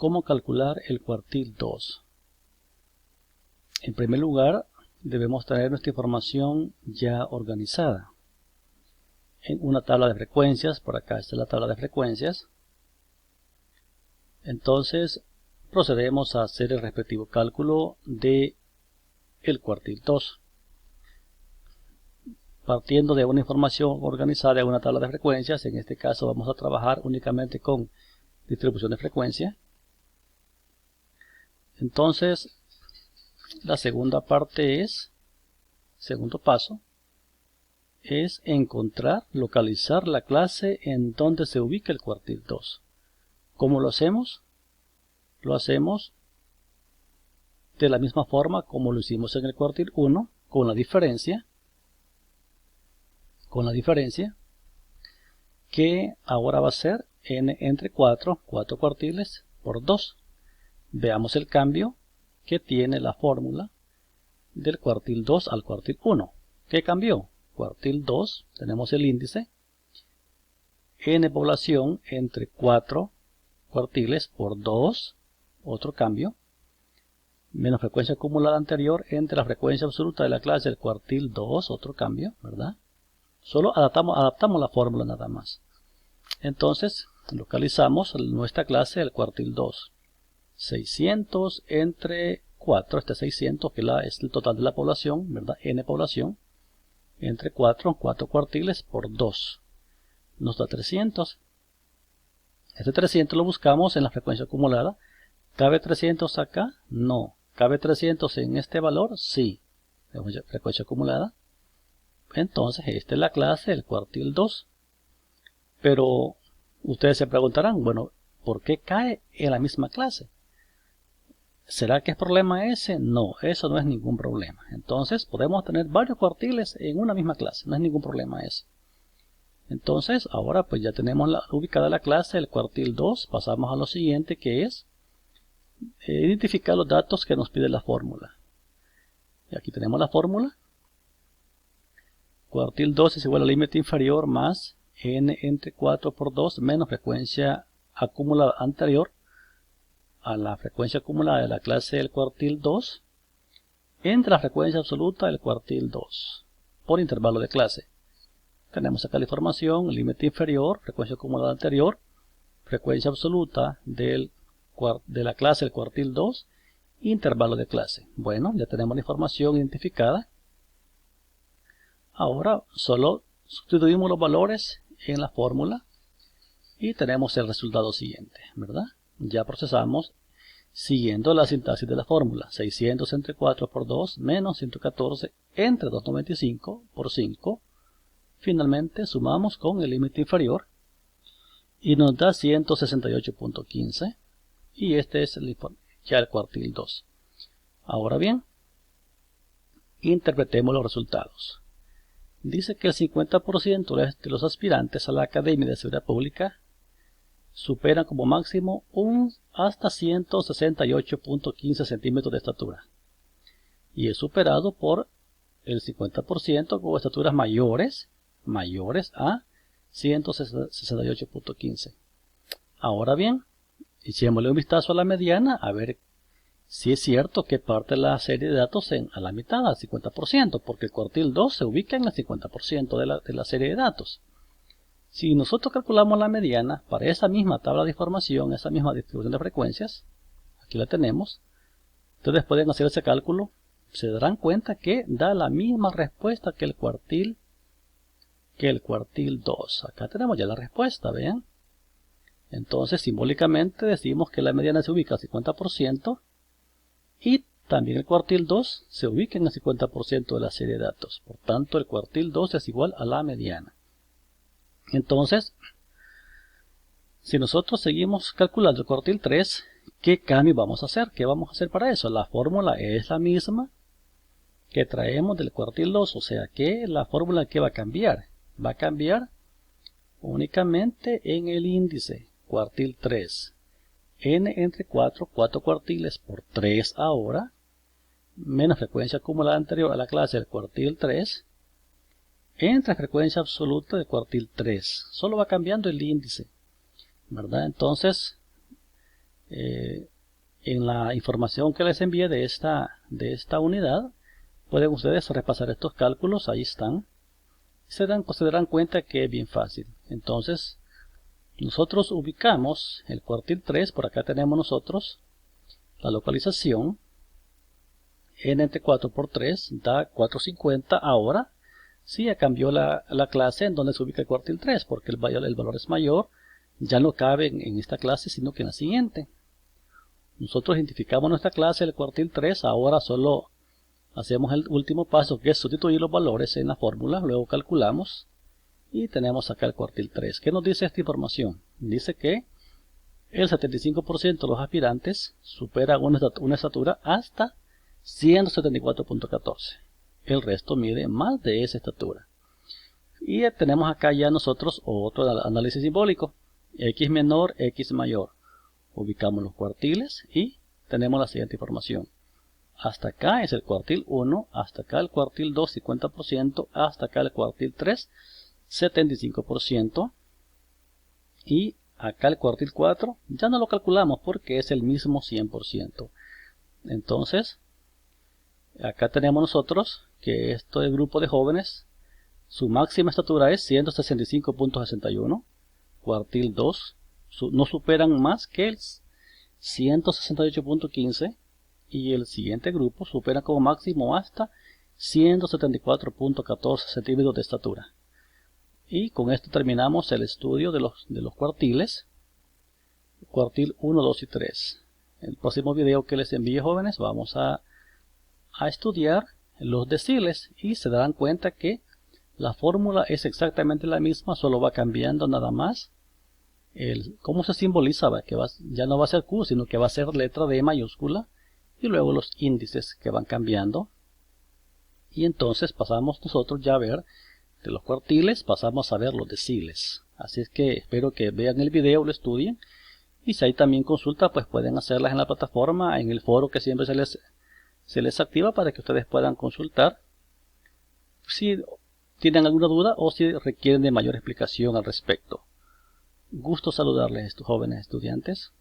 cómo calcular el cuartil 2. En primer lugar, debemos tener nuestra información ya organizada en una tabla de frecuencias. Por acá está la tabla de frecuencias. Entonces procedemos a hacer el respectivo cálculo de el cuartil 2. Partiendo de una información organizada en una tabla de frecuencias, en este caso vamos a trabajar únicamente con distribución de frecuencia. Entonces, la segunda parte segundo paso, es encontrar, localizar la clase en donde se ubica el cuartil 2. ¿Cómo lo hacemos? Lo hacemos de la misma forma como lo hicimos en el cuartil 1, con la diferencia que ahora va a ser n entre 4 cuartiles por 2. Veamos el cambio que tiene la fórmula del cuartil 2 al cuartil 1. ¿Qué cambió? Cuartil 2, tenemos el índice, n población entre 4 cuartiles por 2, otro cambio, menos frecuencia acumulada anterior entre la frecuencia absoluta de la clase del cuartil 2, otro cambio, ¿verdad? Solo adaptamos la fórmula nada más. Entonces, localizamos nuestra clase del cuartil 2. 600 entre 4, este 600 que es el total de la población, ¿verdad? N población, entre 4 cuartiles por 2. Nos da 300. Este 300 lo buscamos en la frecuencia acumulada. ¿Cabe 300 acá? No. ¿Cabe 300 en este valor? Sí. Frecuencia acumulada. Entonces, esta es la clase del cuartil 2. Pero ustedes se preguntarán, bueno, ¿por qué cae en la misma clase? ¿Será que es problema ese? No, eso no es ningún problema. Entonces, podemos tener varios cuartiles en una misma clase. No es ningún problema ese. Entonces, ahora pues ya tenemos ubicada la clase del cuartil 2. Pasamos a lo siguiente, que es identificar los datos que nos pide la fórmula. Y aquí tenemos la fórmula. Cuartil 2 es igual al límite inferior más n entre 4 por 2 menos frecuencia acumulada anterior a la frecuencia acumulada de la clase del cuartil 2 entre la frecuencia absoluta del cuartil 2 por intervalo de clase. Tenemos acá la información, límite inferior, frecuencia acumulada anterior, frecuencia absoluta de la clase del cuartil 2, intervalo de clase. Bueno, ya tenemos la información identificada. Ahora solo sustituimos los valores en la fórmula y tenemos el resultado siguiente, ¿verdad? Ya procesamos siguiendo la sintaxis de la fórmula. 600 entre 4 por 2 menos 114 entre 295 por 5. Finalmente sumamos con el límite inferior y nos da 168.15 y este es ya el cuartil 2. Ahora bien, interpretemos los resultados. Dice que el 50% de los aspirantes a la Academia de Seguridad Pública superan como máximo hasta 168.15 centímetros de estatura. Y es superado por el 50% con estaturas mayores a 168.15. Ahora bien, echémosle un vistazo a la mediana a ver si es cierto que parte la serie de datos a la mitad, al 50%, porque el cuartil 2 se ubica en el 50% de la serie de datos. Si nosotros calculamos la mediana para esa misma tabla de información, esa misma distribución de frecuencias, aquí la tenemos, ustedes pueden hacer ese cálculo, se darán cuenta que da la misma respuesta que el cuartil 2. Acá tenemos ya la respuesta, ¿ven? Entonces, simbólicamente decimos que la mediana se ubica al 50%, y también el cuartil 2 se ubica en el 50% de la serie de datos. Por tanto, el cuartil 2 es igual a la mediana. Entonces, si nosotros seguimos calculando el cuartil 3, ¿qué cambio vamos a hacer? ¿Qué vamos a hacer para eso? La fórmula es la misma que traemos del cuartil 2, o sea que la fórmula que va a cambiar únicamente en el índice cuartil 3. N entre 4 cuartiles por 3 ahora, menos frecuencia acumulada anterior a la clase del cuartil 3, entre frecuencia absoluta del cuartil 3. Solo va cambiando el índice, ¿verdad? Entonces, En la información que les envié de esta unidad, pueden ustedes repasar estos cálculos, ahí están. Se darán cuenta que es bien fácil. Entonces, nosotros ubicamos el cuartil 3, por acá tenemos nosotros la localización. N entre 4 por 3 da 450. Ahora sí ya cambió la clase en donde se ubica el cuartil 3, porque el valor es mayor. Ya no cabe en esta clase, sino que en la siguiente. Nosotros identificamos nuestra clase, el cuartil 3. Ahora solo hacemos el último paso, que es sustituir los valores en la fórmula. Luego calculamos y tenemos acá el cuartil 3. ¿Qué nos dice esta información? Dice que el 75% de los aspirantes supera una estatura hasta 174.14. El resto mide más de esa estatura. Y tenemos acá ya nosotros otro análisis simbólico. X menor, X mayor. Ubicamos los cuartiles y tenemos la siguiente información. Hasta acá es el cuartil 1, hasta acá el cuartil 2, 50%, hasta acá el cuartil 3, 75%. Y acá el cuartil 4 ya no lo calculamos porque es el mismo 100%. Entonces, acá tenemos nosotros que este grupo de jóvenes, su máxima estatura es 165.61. Cuartil 2 no superan más que el 168.15. Y el siguiente grupo supera como máximo hasta 174.14 centímetros de estatura. Y con esto terminamos el estudio de los cuartiles. Cuartil 1, 2 y 3. En el próximo video que les envíe, jóvenes, vamos a estudiar los deciles y se darán cuenta que la fórmula es exactamente la misma, solo va cambiando nada más cómo se simboliza, que ya no va a ser Q, sino que va a ser letra D mayúscula, y luego los índices que van cambiando. Y entonces pasamos nosotros ya a ver de los cuartiles, pasamos a ver los deciles. Así es que espero que vean el video, lo estudien, y si hay también consulta, pues pueden hacerlas en la plataforma, en el foro que siempre se les activa para que ustedes puedan consultar si tienen alguna duda o si requieren de mayor explicación al respecto. Gusto saludarles, estos jóvenes estudiantes.